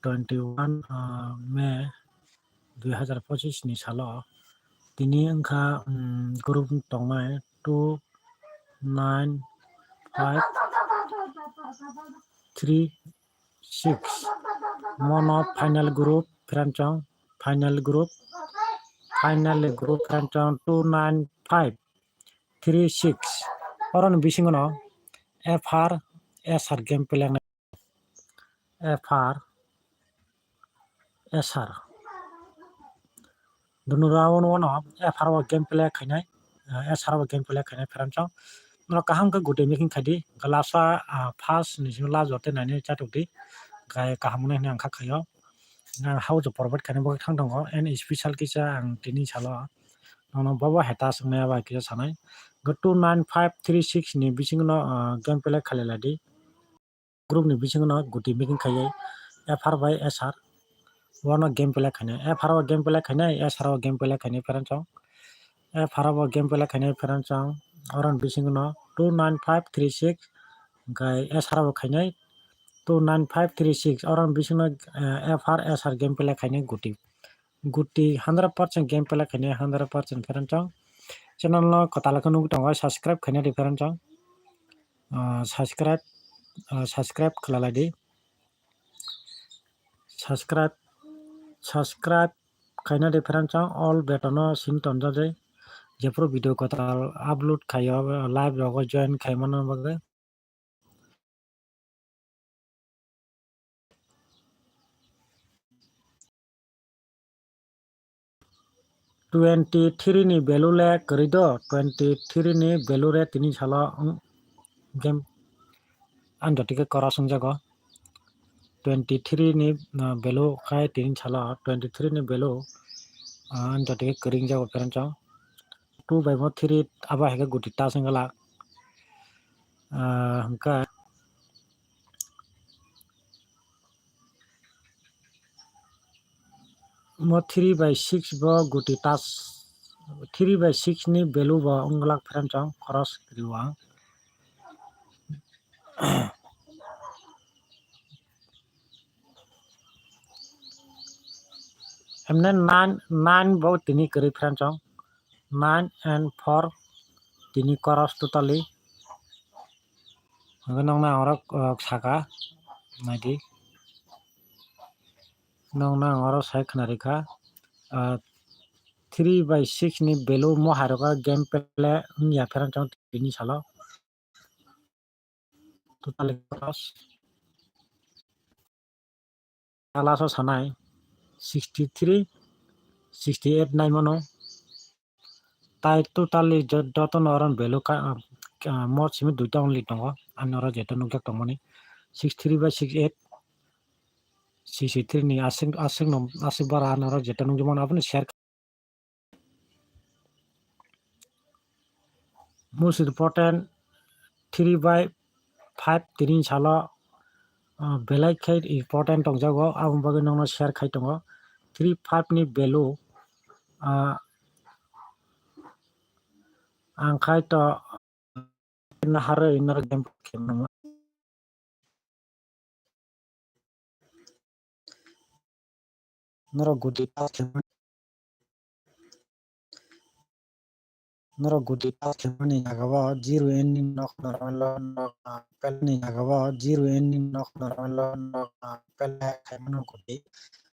21 may 2025 ni salo tini angka group tongmai 29536 mono final group perancong final group perancong 29536 orang bisingono FR SR game pelang FR SR Dunurawan one FR game play khainai SR game play khainai perancong no kaham ka gute making khadi galasa first ni la jote nani chatukdi gai kaham ne angkha khayo na how to forward khaina bo thang dong and special kisa ang tini salo no baba heta sungna ba kisa sanai go 29536 ni bisingno game play khaleladi group ni bisingno gute making khayai FR by SR one game play khainai FR game play khainai SR game play khainai perancong FR game play khainai perancong orang bisingno 29536 gai SR khainai 29536 orang bisingno FR SR game play khainai guti 100% game play khainai 100% perancong channel no kotala ko nug tongo subscribe khainai di perancong subscribe khalaladi subscribe khaina de perancong all betono sing tonjajai jepro video kotal upload khayo live rogo join khaimano bagai 23 ni value le korido 23 ni value re tini salo game anjotike korasung jago 23 ni value khai tini salo 23 ni value anjotike kering jago perancong 2 by 3 aba hega guti ta singala hangka mo 3 by 6 bo guti tas 3 by 6 ni value bo unglak perancong koros riwang emne 9 bo tini keri perancong 9 and 4 tini koros totally nong na orok saka nagi nong na orok sai khnarika 3 by 6 ni value mo haroka game play ya perancong tini salo totally cross alaso sanai 63 68 nai mono tai totally joton oron value ka mo simi duita only tongo anora jeto nukjak tongmani 63 by 68 63 ni asing bara anora jeto nukjamon apni share most important 3 by 5 tini salo belai khai important tongjago abong bagi nongno share khai tongo 3 5 ni value ang khai to nahare inner game khemno noro gudi khemani nagabo 0 ending nok normal nok pelni nagabo 0 ending nok normal nok pele khemano gudi